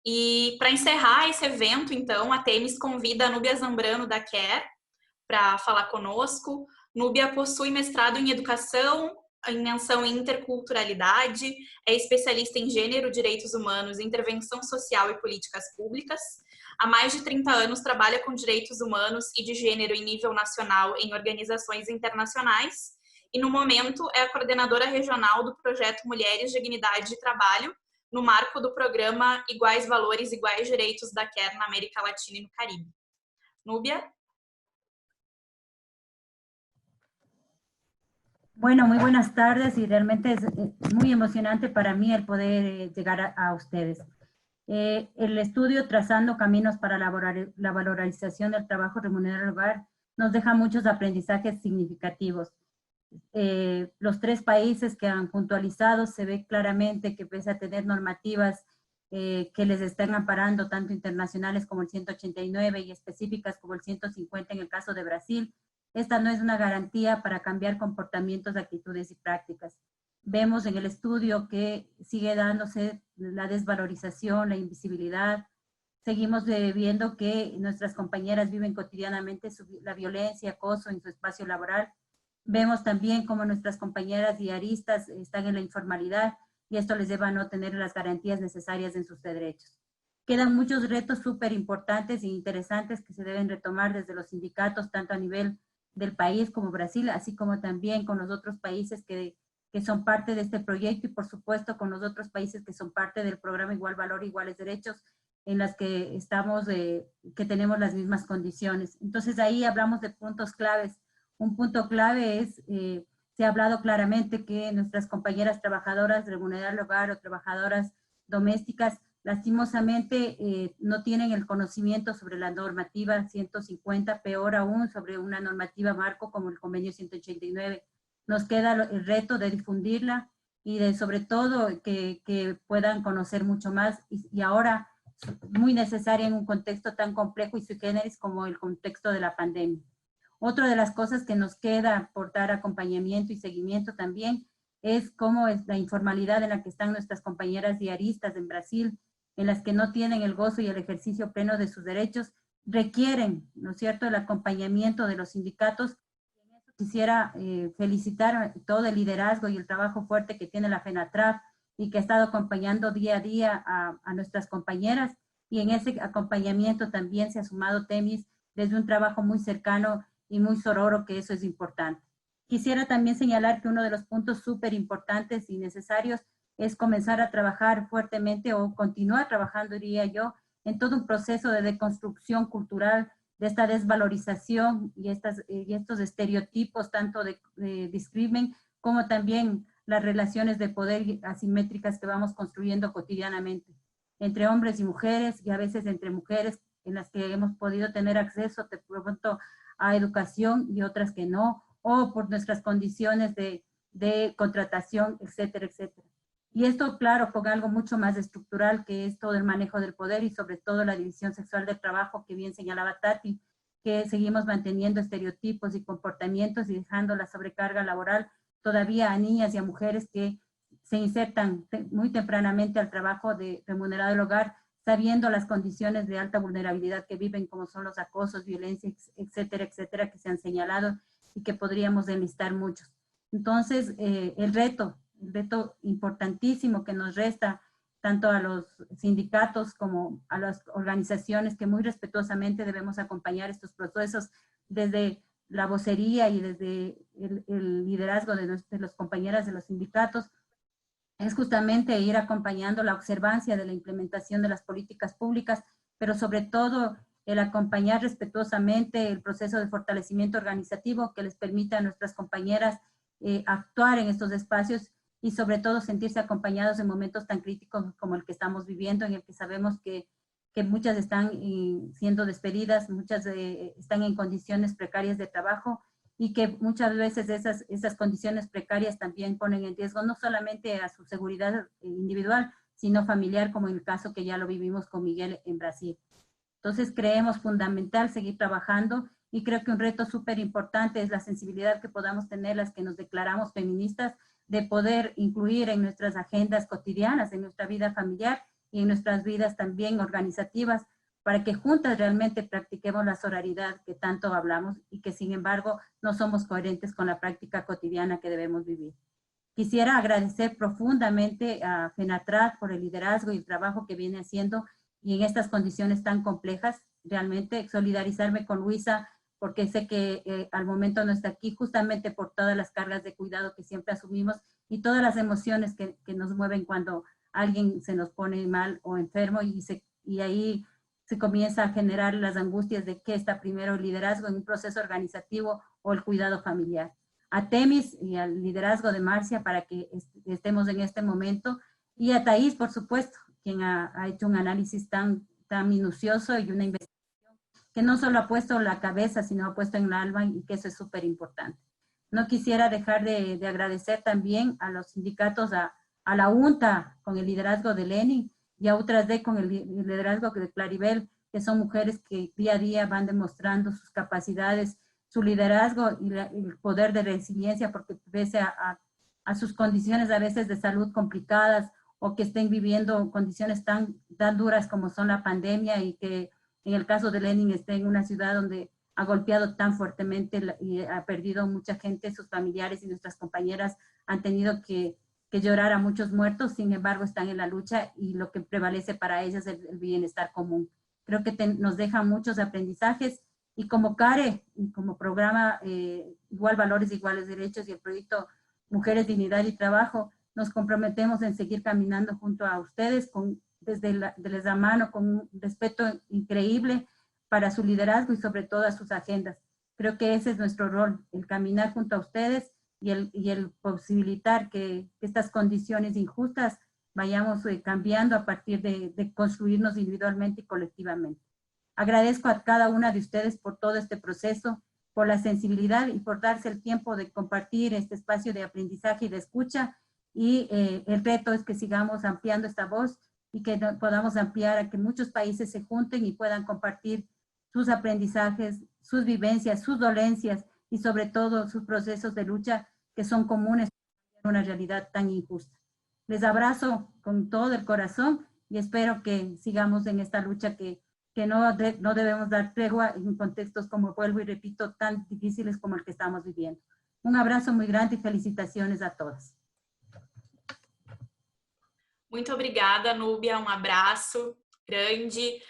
E para encerrar esse evento, então, a Temis convida a Núbia Zambrano da CARE para falar conosco. Núbia possui mestrado em Educação, em menção em Interculturalidade, é especialista em Gênero, Direitos Humanos, Intervenção Social e Políticas Públicas. Há mais de 30 anos trabalha com direitos humanos e de gênero em nível nacional em organizações internacionais e, no momento, é a coordenadora regional do projeto Mulheres, Dignidade e Trabalho, no marco do programa Iguais Valores, Iguais Direitos da CARE na América Latina e no Caribe. Núbia? Bueno, muy buenas tardes y realmente es muy emocionante para mí el poder llegar a ustedes. El estudio Trazando Caminos para la Valorización del Trabajo Remunerado en el Hogar nos deja muchos aprendizajes significativos. Los 3 países que han puntualizado se ve claramente que pese a tener normativas que les están amparando, tanto internacionales como el 189 y específicas como el 150 en el caso de Brasil, esta no es una garantía para cambiar comportamientos, actitudes y prácticas. Vemos en el estudio que sigue dándose la desvalorización, la invisibilidad. Seguimos viendo que nuestras compañeras viven cotidianamente la violencia, acoso en su espacio laboral. Vemos también cómo nuestras compañeras diaristas están en la informalidad y esto les lleva a no tener las garantías necesarias en sus derechos. Quedan muchos retos súper importantes e interesantes que se deben retomar desde los sindicatos, tanto a nivel del país como Brasil, así como también con los otros países que son parte de este proyecto y por supuesto con los otros países que son parte del programa Igual Valor, Iguales Derechos, en las que estamos, que tenemos las mismas condiciones. Entonces ahí hablamos de puntos claves. Un punto clave es, se ha hablado claramente que nuestras compañeras trabajadoras remuneradas del hogar o trabajadoras domésticas lastimosamente no tienen el conocimiento sobre la normativa 150, peor aún sobre una normativa marco como el convenio 189. Nos queda el reto de difundirla y de sobre todo que puedan conocer mucho más y ahora muy necesaria en un contexto tan complejo y sui generis como el contexto de la pandemia. Otra de las cosas que nos queda por dar acompañamiento y seguimiento también es cómo es la informalidad en la que están nuestras compañeras diaristas en Brasil, en las que no tienen el gozo y el ejercicio pleno de sus derechos, requieren, ¿no es cierto?, el acompañamiento de los sindicatos. Quisiera felicitar todo el liderazgo y el trabajo fuerte que tiene la FENATRAP y que ha estado acompañando día a día a nuestras compañeras, y en ese acompañamiento también se ha sumado Temis desde un trabajo muy cercano y muy sororo, que eso es importante. Quisiera también señalar que uno de los puntos súper importantes y necesarios es comenzar a trabajar fuertemente o continuar trabajando, diría yo, en todo un proceso de deconstrucción cultural de esta desvalorización y estos estereotipos tanto de discrimen como también las relaciones de poder asimétricas que vamos construyendo cotidianamente entre hombres y mujeres y a veces entre mujeres en las que hemos podido tener acceso, te pregunto, a educación y otras que no, o por nuestras condiciones de contratación, etcétera, etcétera. Y esto, claro, con algo mucho más estructural que es todo el manejo del poder y sobre todo la división sexual del trabajo que bien señalaba Tati, que seguimos manteniendo estereotipos y comportamientos y dejando la sobrecarga laboral todavía a niñas y a mujeres que se insertan muy tempranamente al trabajo remunerado del hogar, sabiendo las condiciones de alta vulnerabilidad que viven, como son los acosos, violencia, etcétera, etcétera, que se han señalado y que podríamos enlistar muchos. Entonces, el reto importantísimo que nos resta tanto a los sindicatos como a las organizaciones que muy respetuosamente debemos acompañar estos procesos desde la vocería y desde el liderazgo de los compañeras de los sindicatos, es justamente ir acompañando la observancia de la implementación de las políticas públicas, pero sobre todo el acompañar respetuosamente el proceso de fortalecimiento organizativo que les permita a nuestras compañeras actuar en estos espacios y sobre todo sentirse acompañados en momentos tan críticos como el que estamos viviendo, en el que sabemos que muchas están siendo despedidas, muchas están en condiciones precarias de trabajo y que muchas veces esas condiciones precarias también ponen en riesgo no solamente a su seguridad individual, sino familiar, como en el caso que ya lo vivimos con Miguel en Brasil. Entonces creemos fundamental seguir trabajando y creo que un reto súper importante es la sensibilidad que podamos tener las que nos declaramos feministas, de poder incluir en nuestras agendas cotidianas, en nuestra vida familiar, y en nuestras vidas también organizativas, para que juntas realmente practiquemos la sororidad que tanto hablamos y que sin embargo no somos coherentes con la práctica cotidiana que debemos vivir. Quisiera agradecer profundamente a FENATRAC por el liderazgo y el trabajo que viene haciendo y en estas condiciones tan complejas, realmente solidarizarme con Luisa porque sé que al momento no está aquí justamente por todas las cargas de cuidado que siempre asumimos y todas las emociones que nos mueven cuando alguien se nos pone mal o enfermo y ahí se comienza a generar las angustias de qué está primero, el liderazgo en un proceso organizativo o el cuidado familiar. A Temis y al liderazgo de Marcia para que estemos en este momento, y a Thais, por supuesto, quien ha hecho un análisis tan minucioso y una investigación que no solo ha puesto la cabeza, sino ha puesto en el alma y que eso es súper importante. No quisiera dejar de agradecer también a los sindicatos, a la UNTA con el liderazgo de Lenin y a U3D con el liderazgo de Claribel, que son mujeres que día a día van demostrando sus capacidades, su liderazgo y el poder de resiliencia, porque pese a sus condiciones a veces de salud complicadas o que estén viviendo condiciones tan duras como son la pandemia y que en el caso de Lenin esté en una ciudad donde ha golpeado tan fuertemente y ha perdido mucha gente, sus familiares y nuestras compañeras han tenido que llorar a muchos muertos, sin embargo están en la lucha y lo que prevalece para ellas es el bienestar común. Creo que nos deja muchos aprendizajes y como CARE, y como programa Igual Valores, Iguales Derechos y el proyecto Mujeres, Dignidad y Trabajo, nos comprometemos en seguir caminando junto a ustedes desde la mano con un respeto increíble para su liderazgo y sobre todo a sus agendas. Creo que ese es nuestro rol, el caminar junto a ustedes y el posibilitar que estas condiciones injustas vayamos cambiando a partir de construirnos individualmente y colectivamente. Agradezco a cada una de ustedes por todo este proceso, por la sensibilidad y por darse el tiempo de compartir este espacio de aprendizaje y de escucha. Y el reto es que sigamos ampliando esta voz y que podamos ampliar a que muchos países se junten y puedan compartir sus aprendizajes, sus vivencias, sus dolencias y sobre todo sus procesos de lucha que son comunes en una realidad tan injusta. Les abrazo con todo el corazón y espero que sigamos en esta lucha que no debemos dar tregua en contextos, como vuelvo y repito, tan difíciles como el que estamos viviendo. Un abrazo muy grande y felicitaciones a todas. Muito obrigada, Núbia. Um abraço grande.